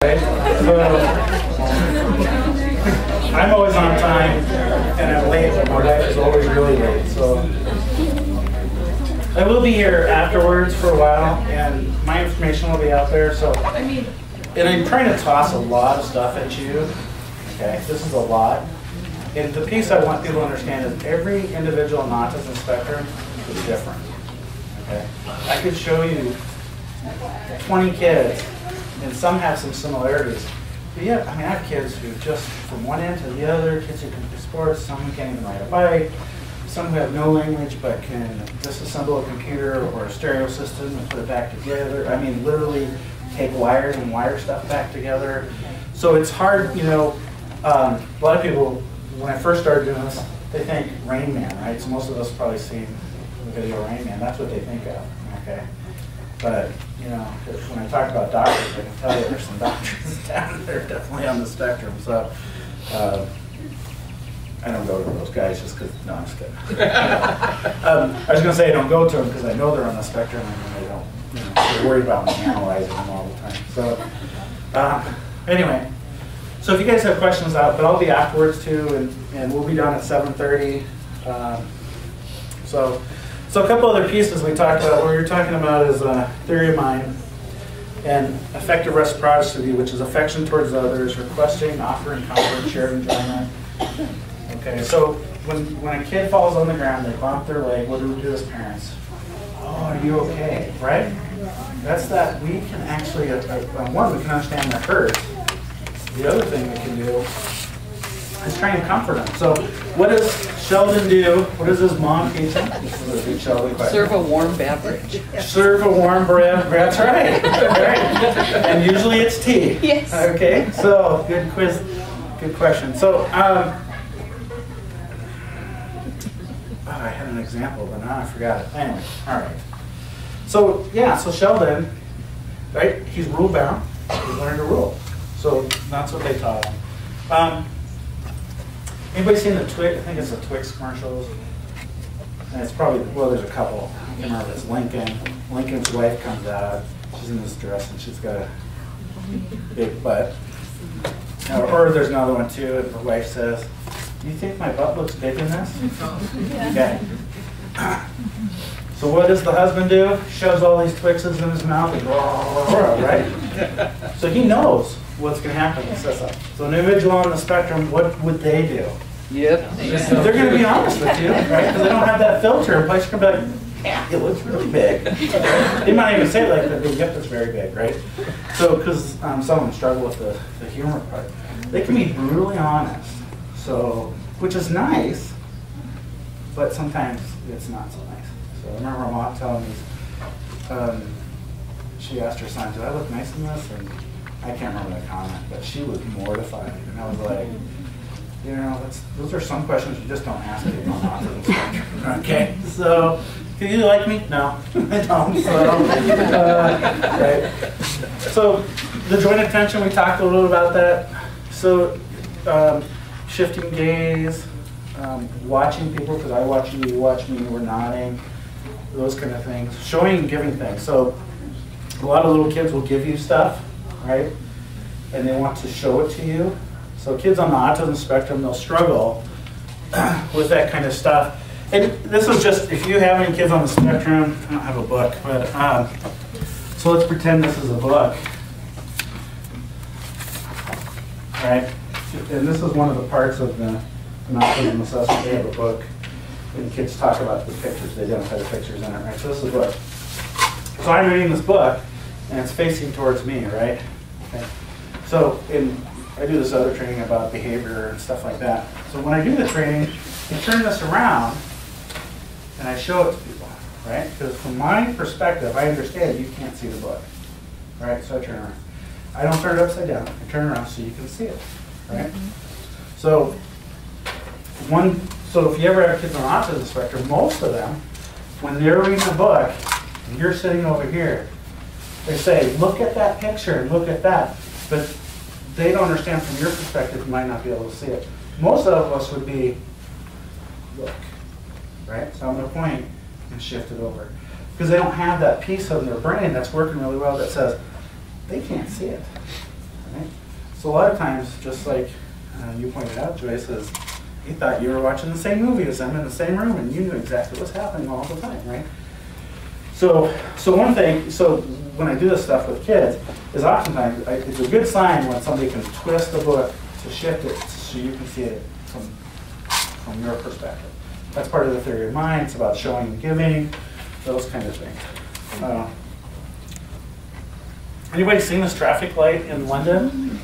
Right? So, I'm always on time, and I'm late, but my wife is always really late. So I will be here afterwards for a while, and my information will be out there. So, and I'm trying to toss a lot of stuff at you. Okay, this is a lot. And the piece I want people to understand is every individual on the autism spectrum is different. Okay, I could show you 20 kids, and some have some similarities. But yeah, I mean, I have kids who just from one end to the other, kids who can play sports, some who can't even ride a bike, some who have no language but can disassemble a computer or a stereo system and put it back together. I mean, literally take wires and wire stuff back together. So it's hard, you know, a lot of people, when I first started doing this, they think Rain Man, right? So most of us probably seen the video Rain Man. That's what they think of, okay? But, you know, when I talk about doctors, I can tell you there's some doctors down there definitely on the spectrum. So I don't go to those guys just because, no, I'm just kidding. I was going to say I don't go to them because I know they're on the spectrum and they don't, you know, they're worried about me analyzing them all the time. So anyway, so if you guys have questions out, but I'll be afterwards too, and we'll be done at 7:30. So a couple other pieces we talked about. What we were talking about is theory of mind and effective reciprocity, which is affection towards others, requesting, offering comfort, shared enjoyment. Okay, so when a kid falls on the ground, they bump their leg, what do we do as parents? Oh, are you okay, right? That's that we can actually, one, we can understand their hurt. The other thing we can do is try and comfort them. So what does Sheldon do? What does his mom teach him? This is a big Sheldon question. Serve a warm beverage. Serve a warm beverage. That's right. Right. And usually it's tea. Yes. Okay. So good quiz. Good question. So I had an example, but now I forgot it. Anyway. All right. So yeah. So Sheldon, right? He's rule bound. He's learned to rule. So that's what they taught him. Anybody seen the Twix? I think it's the Twix commercials. And it's probably, well, there's a couple. I can't remember if it's Lincoln. Lincoln's wife comes out. She's in this dress and she's got a big butt. Or there's another one too. And the wife says, "Do you think my butt looks big in this?" Okay. So what does the husband do? Shoves all these Twixes in his mouth and right? So he knows what's going to happen. He says that. So an individual on the spectrum, what would they do? Yep. They're going to be honest with you, right? Because they don't have that filter in place. They're going to be like, yeah, it looks really big. They might even say it like that, but yep, it's very big, right? So, because some of them struggle with the humor part. They can be brutally honest, so, which is nice, but sometimes it's not so nice. So I remember my mom telling me, she asked her son, "Do I look nice in this?" And I can't remember the comment, but she was mortified. And I was like, you know, those are some questions you just don't ask people on autism spectrum. Okay, so, do you like me? No, I don't. So, right. So, the joint attention, we talked a little about that. So, shifting gaze, watching people, because I watch you watch me, we're nodding, those kind of things. Showing and giving things. So, a lot of little kids will give you stuff, right? And they want to show it to you. So kids on the autism spectrum, they'll struggle with that kind of stuff. And this is just, if you have any kids on the spectrum, I don't have a book, but so let's pretend this is a book. Right? And this is one of the parts of the autism assessment. They have a book, and kids talk about the pictures, they identify the pictures in it, right? So this is a book. So I'm reading this book, and it's facing towards me, right? Okay. So I do this other training about behavior and stuff like that. So when I do the training, I turn this around, and I show it to people, right? Because from my perspective, I understand you can't see the book, right? So I turn around. I don't turn it upside down. I turn around so you can see it, right? Mm-hmm. So if you ever have kids on autism spectrum, most of them, when they're reading a book, and you're sitting over here, they say, look at that picture and look at that. But they don't understand from your perspective, you might not be able to see it. Most of us would be, look, right? So I'm going to point and shift it over. Because they don't have that piece of their brain that's working really well that says, they can't see it. Right? So a lot of times, just like you pointed out, Joyce, is you thought you were watching the same movie as them in the same room, and you knew exactly what's happening all the time, right? So one thing, so when I do this stuff with kids, is oftentimes it's a good sign when somebody can twist the book to shift it so you can see it from your perspective. That's part of the theory of mind. It's about showing and giving, those kind of things. Anybody seen this traffic light in London?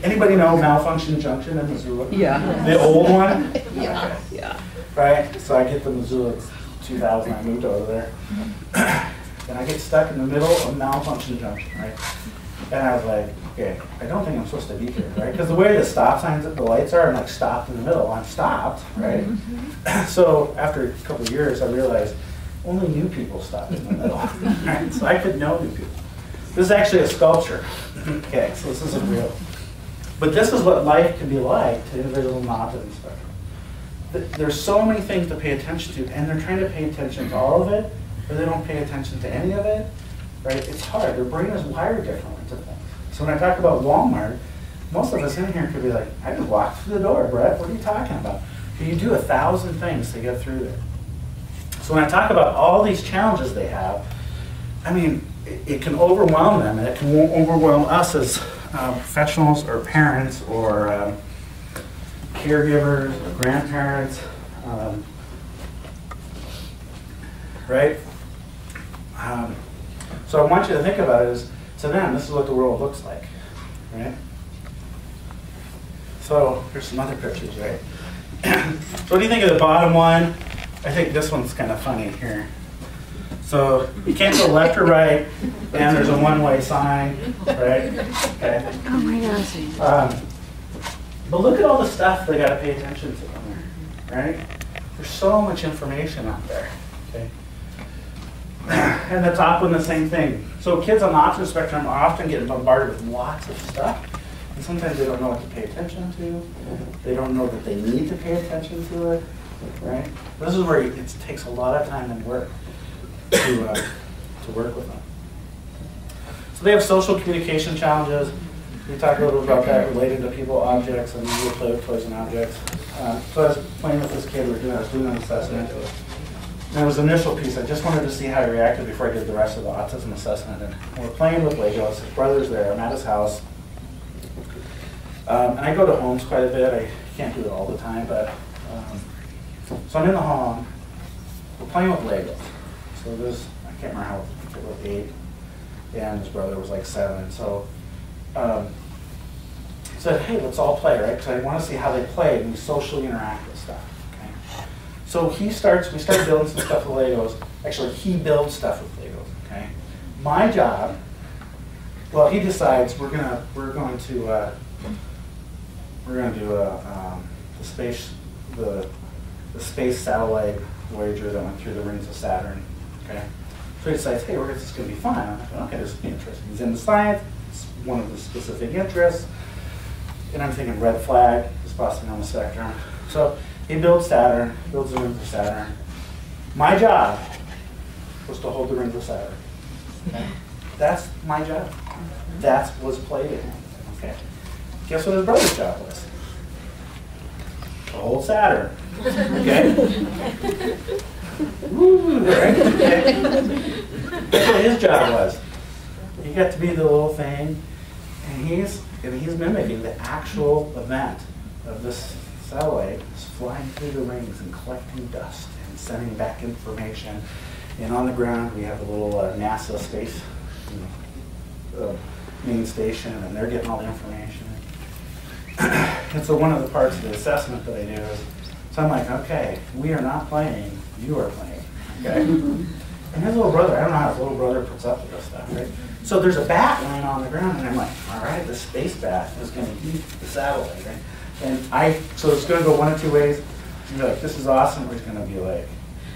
Anybody know Malfunction Junction in Missoula? Yeah. The old one? Yeah. Yeah. Right? So I get to Missoula, it's 2000, I moved over there. And I get stuck in the middle of Malfunction Junction, right? And I was like, okay, I don't think I'm supposed to be here, right? Because the way the stop signs, the lights are, I'm like stopped in the middle. I'm stopped, right? So after a couple of years, I realized only new people stop in the middle, right? So I could know new people. This is actually a sculpture. Okay, so this isn't real. But this is what life can be like to individuals on the autism spectrum. There's so many things to pay attention to, and they're trying to pay attention to all of it, or they don't pay attention to any of it, right? It's hard. Their brain is wired differently to things. So when I talk about Walmart, most of us in here could be like, I just walked through the door, Brett. What are you talking about? You do 1,000 things to get through there. So when I talk about all these challenges they have, I mean, it can overwhelm them, and it can overwhelm us as professionals or parents or caregivers or grandparents, right? So I want you to think about it as, to them, this is what the world looks like, right? So here's some other pictures, right? So what do you think of the bottom one? I think this one's kind of funny here. So you can't go left or right, and there's a one-way sign, right? Okay. Oh my gosh. But look at all the stuff they got to pay attention to, right? There's so much information out there, okay? And the top one, the same thing. So kids on the autism spectrum are often getting bombarded with lots of stuff, and sometimes they don't know what to pay attention to. They don't know that they need to pay attention to it, right? This is where it takes a lot of time and work to work with them. So they have social communication challenges. We talked a little bit about that related to people, objects, and we play with toys and objects. So I was playing with this kid, I was doing an assessment. And it was the initial piece. I just wanted to see how he reacted before I did the rest of the autism assessment. And we're playing with Legos. His brother's there. I'm at his house. And I go to homes quite a bit. I can't do it all the time, but so I'm in the home. We're playing with Legos. So there's, I can't remember how it was, 8, and his brother was like 7. So said, hey, let's all play, right? Because I want to see how they play and we socially interact with stuff. Okay. So we start building some stuff with Legos. Actually, he builds stuff with Legos. Okay. My job, well, he decides we're going to do the space satellite Voyager that went through the rings of Saturn. Okay. So he decides, hey, this is going to be fun. I'm like, okay, this will be interesting. He's into science. It's one of his specific interests. And I'm thinking red flag is possibly on the spectrum. So he builds Saturn, builds the rings of Saturn. My job was to hold the rings of Saturn. Okay. That's my job. That's what's played in him. Okay. Guess what his brother's job was? To hold Saturn. Okay. Woo, right? Okay. That's what his job was. He got to be the little thing, and he's mimicking the actual event of this satellite is flying through the rings and collecting dust and sending back information. And on the ground, we have a little NASA space main station, and they're getting all the information. And so one of the parts of the assessment that I do is, so I'm like, okay, we are not playing, you are playing, okay? And his little brother, I don't know how his little brother puts up with this stuff, right? So there's a bat laying on the ground, and I'm like, all right, the space bat is going to eat the satellite, right? And so it's going to go one of two ways. He's like, this is awesome, or he's going to be like,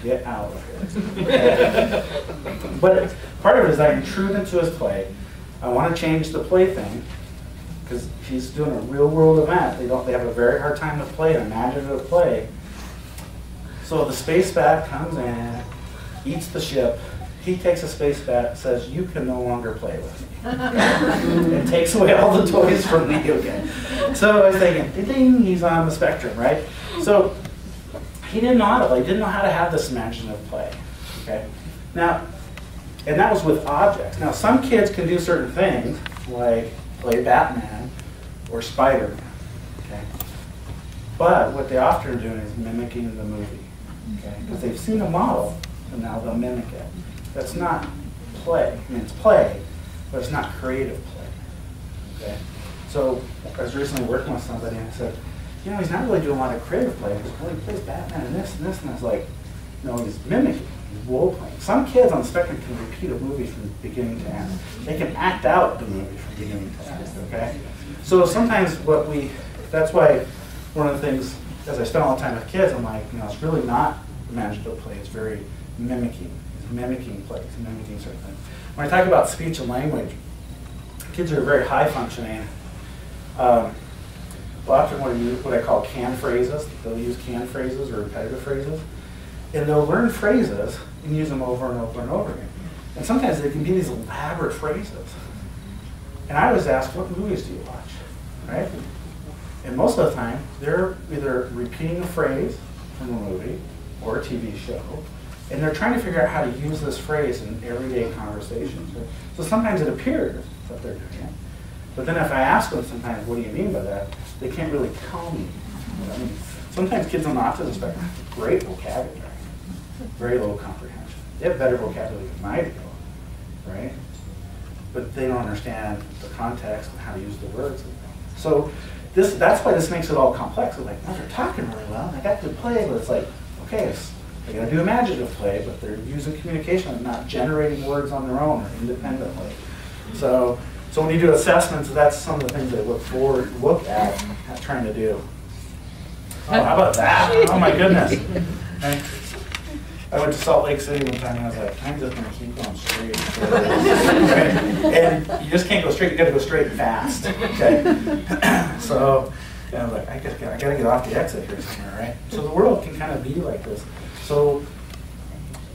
get out of here. But part of it is I intrude into his play. I want to change the play thing, because he's doing a real world event. They have a very hard time with play, an imaginative play. So the space bat comes in, eats the ship. he takes a space bet, says, you can no longer play with me. And takes away all the toys from me, okay? So I was thinking, ding, he's on the spectrum, right? So he didn't know how to play, didn't know how to have this imaginative play, okay? Now, and that was with objects. Now, some kids can do certain things, like play Batman or Spider-Man, okay? But what they often are doing is mimicking the movie, okay? Because they've seen a model, and now they'll mimic it. That's not play. I mean, it's play, but it's not creative play, okay? So I was recently working with somebody, and I said, you know, he's not really doing a lot of creative play. He's well, he plays Batman and this and this, and I was like, no, he's mimicking. Role playing. Some kids on the spectrum can repeat a movie from beginning to end. They can act out the movie from beginning to end, okay? So sometimes that's why one of the things, as I spend all the time with kids, I'm like, you know, it's really not imaginative play, it's very mimicking. It's mimicking plays, mimicking certain things. When I talk about speech and language, kids are very high functioning. Often what I call canned phrases. They'll use canned phrases or repetitive phrases. And they'll learn phrases and use them over and over and over again. And sometimes they can be these elaborate phrases. And I always ask, what movies do you watch, right? And most of the time, they're either repeating a phrase from a movie or a TV show, and they're trying to figure out how to use this phrase in everyday conversations. So sometimes it appears that they're doing it. But then if I ask them sometimes, what do you mean by that? They can't really tell me what I mean. Sometimes kids on the autism spectrum have great vocabulary. Very low comprehension. They have better vocabulary than I do, right? But they don't understand the context and how to use the words. So that's why this makes it all complex. It's like, oh, they're talking really well, and they got to play, but it's like, okay, they're going to do imaginative play, but they're using communication and not generating words on their own or independently. So when you do assessments, that's some of the things they look at trying to do. Oh, how about that? Oh my goodness. Right? I went to Salt Lake City one time and I was like, I'm just going to keep going straight. Right? And you just can't go straight, you got to go straight and fast. Okay? So I was like, I got to get off the exit here somewhere, right? So the world can kind of be like this. So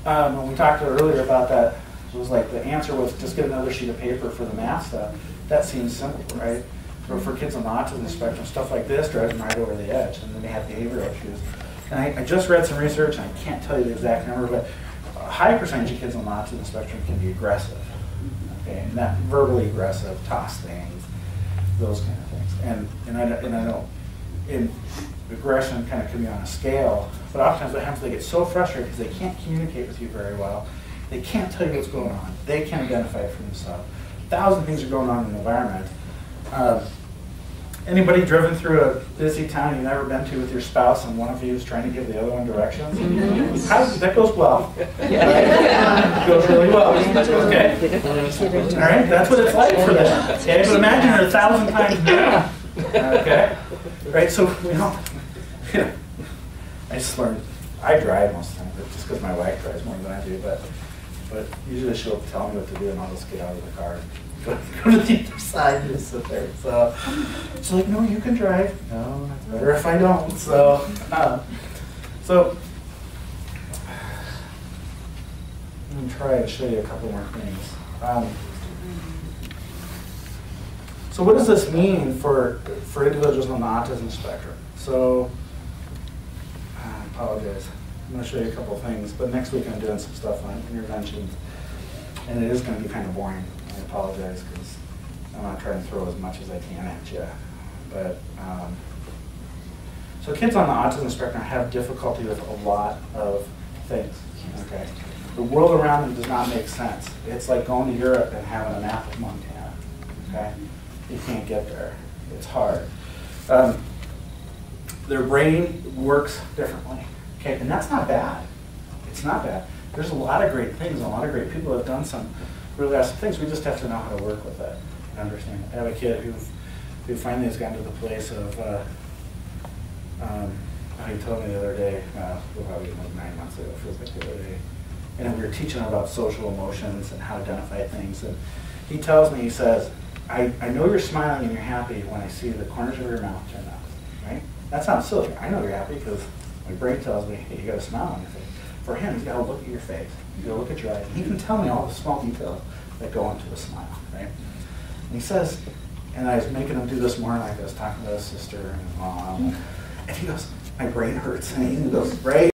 when we talked earlier about that, it was like the answer was just get another sheet of paper for the math stuff. That seems simple, right? For kids on the autism spectrum, stuff like this drives them right over the edge, and then they have behavioral issues. And I just read some research, and I can't tell you the exact number, but a high percentage of kids on the autism spectrum can be aggressive. Okay, and not verbally aggressive, toss things, those kind of things. And aggression kind of can be on a scale, but oftentimes what happens, they get so frustrated because they can't communicate with you very well. They can't tell you what's going on. They can't identify it for themselves. 1,000 things are going on in the environment. Anybody driven through a busy town you've never been to with your spouse and one of you is trying to give the other one directions? That goes well. It goes really well. Okay? All right? That's what it's like for them. Okay? But imagine it 1,000 times more. Okay? Right? So, I just learned, I drive most of the time, but just because my wife drives more than I do, but usually she'll tell me what to do and I'll just get out of the car. Go to the other side and just sit there. So she's like, no, you can drive. No, it's better if I don't. So I'm going to try and show you a couple more things. So what does this mean for individuals on the autism spectrum? So I apologize. I'm going to show you a couple things, but next week I'm doing some stuff on interventions, and it is going to be kind of boring. I apologize because I'm not trying to throw as much as I can at you. But so kids on the autism spectrum have difficulty with a lot of things. Okay, the world around them does not make sense. It's like going to Europe and having a map of Montana. Okay, you can't get there. It's hard. Their brain works differently. Okay, and that's not bad. It's not bad. There's a lot of great things. A lot of great people have done some really awesome things. We just have to know how to work with it and understand it. I have a kid who finally has gotten to the place of, he told me the other day, probably like 9 months ago, it feels like the other day, and we were teaching him about social emotions and how to identify things. And he tells me, he says, I know you're smiling and you're happy when I see the corners of your mouth turn up, right? That sounds silly. I know you're happy because my brain tells me, hey, you got a smile on your face. For him, he's got to look at your face. You go look at your eyes. He can tell me all the small details that go into a smile, right? And he says, and I was making him do this more, and I was talking to his sister and mom, and he goes, my brain hurts. And he goes, right?